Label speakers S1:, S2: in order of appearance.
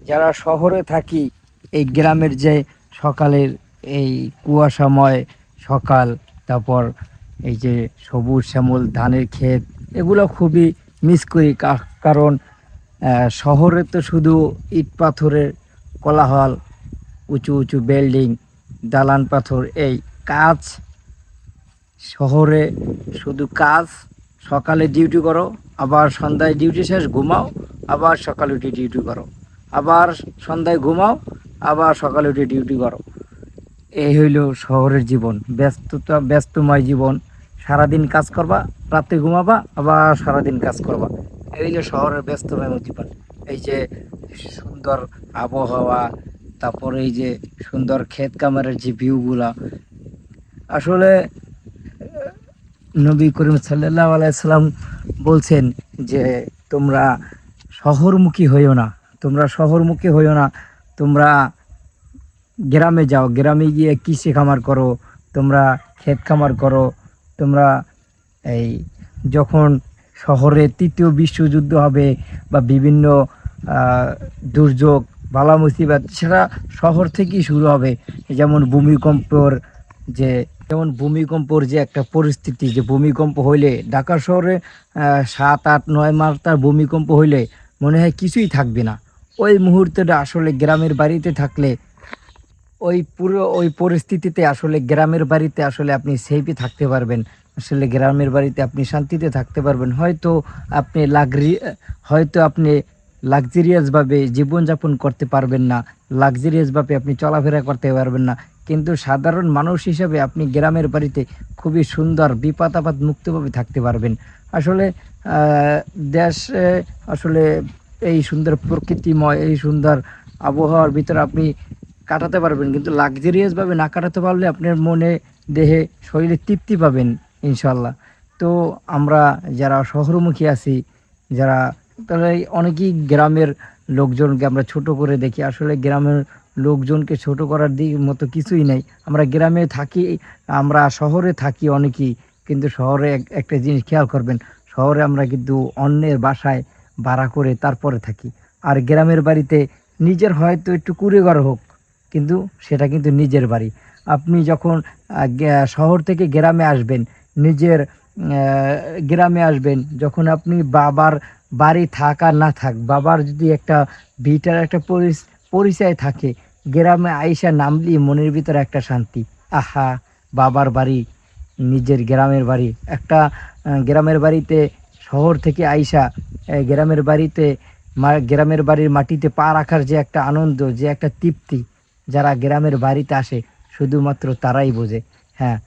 S1: যারা শহরে থাকি, এই গ্রামের যে সকালের এই কুয়াশাময় সকাল, তারপর এই যে সবুজ শ্যামল ধানের ক্ষেত, এগুলো খুবই মিস করি। কারণ শহরে তো শুধু ইট পাথরের কোলাহল, উঁচু উঁচু বিল্ডিং, দালান পাথর, এই কাজ। শহরে শুধু কাজ, সকালে ডিউটি করো, আবার সন্ধ্যায় ডিউটি শেষ ঘুমাও, আবার সকালে উঠে ডিউটি করো, আবার সন্ধ্যায় ঘুমাও, আবার সকালে উঠে ডিউটি করো। এই হইল শহরের জীবন, ব্যস্তময় জীবন। সারাদিন কাজ করবা, রাতে ঘুমাবা, আবার সারাদিন কাজ করবা। এই হইল শহরের ব্যস্তময় জীবন। এই যে সুন্দর আবহাওয়া, তারপরে এই যে সুন্দর ক্ষেত কামারের যে ভিউগুলা, আসলে নবী করিম সাল্লাল্লাহু আলাইহি সাল্লাম বলছেন যে তোমরা শহরমুখী হইও না, তোমরা গ্রামে যাও, গ্রামে গিয়ে কৃষি খামার করো, তোমরা ক্ষেত খামার করো। তোমরা এই যখন শহরে তৃতীয় বিশ্বযুদ্ধ হবে বা বিভিন্ন দুর্যোগ, বালা মুসিবত, সেটা শহর থেকেই শুরু হবে। যেমন ভূমিকম্পর যে একটা পরিস্থিতি, যে ভূমিকম্প হইলে ঢাকা শহরে 7, 8, 9 মাস তার ভূমিকম্প হইলে মনে হয় কিছুই থাকবে না। ওই মুহূর্তটা আসলে গ্রামের বাড়িতে থাকলে, ওই পরিস্থিতিতে আসলে গ্রামের বাড়িতে আসলে আপনি সেফই থাকতে পারবেন। আসলে গ্রামের বাড়িতে আপনি শান্তিতে থাকতে পারবেন। আপনি হয়তো আপনি লাক্সারিয়াসভাবে জীবনযাপন করতে পারবেন না, লাক্সারিয়াসভাবে আপনি চলাফেরা করতে পারবেন না, কিন্তু সাধারণ মানুষ হিসেবে আপনি গ্রামের বাড়িতে খুবই সুন্দর বিপদ আপদ মুক্তভাবে থাকতে পারবেন। আসলে দেশে আসলে এই সুন্দর প্রকৃতিময়, এই সুন্দর আবহাওয়ার ভিতরে আপনি কাটাতে পারবেন, কিন্তু লাক্সারিয়াসভাবে না কাটাতে পারলে আপনার মনে, দেহে, শরীরে তৃপ্তি পাবেন ইনশাল্লাহ। তো আমরা যারা শহরমুখী আছি, যারা, তারা অনেকেই গ্রামের লোকজনকে আমরা ছোট করে দেখি। আসলে গ্রামের লোকজনকে ছোট করার মতো কিছুই নেই। আমরা গ্রামে থাকি, আমরা শহরে থাকি অনেকেই, কিন্তু শহরে একটা জিনিস খেয়াল করবেন, শহরে আমরা কিন্তু অন্যের বাসায় ভাড়া করে তারপরে থাকি। আর গ্রামের বাড়িতে নিজের হয়তো একটু কুড়ে ঘর হোক, কিন্তু সেটা কিন্তু নিজের বাড়ি। আপনি যখন শহর থেকে গ্রামে আসবেন, নিজের গ্রামে আসবেন, যখন আপনি বাবার বাড়ি থাক আর না থাক, বাবার যদি একটা ভিটার একটা পরিচয় থাকে, গ্রামে আইসা নামলি মনের ভিতরে একটা শান্তি। আহা, বাবার বাড়ি, নিজের গ্রামের বাড়ি। একটা গ্রামের বাড়িতে শহর থেকে আইসা গ্রামের বাড়ির মাটিতে পা রাখার যে একটা আনন্দ, যে একটা তৃপ্তি, যারা গ্রামের বাড়িতে আসে শুধুমাত্র তারাই বোঝে। হ্যাঁ,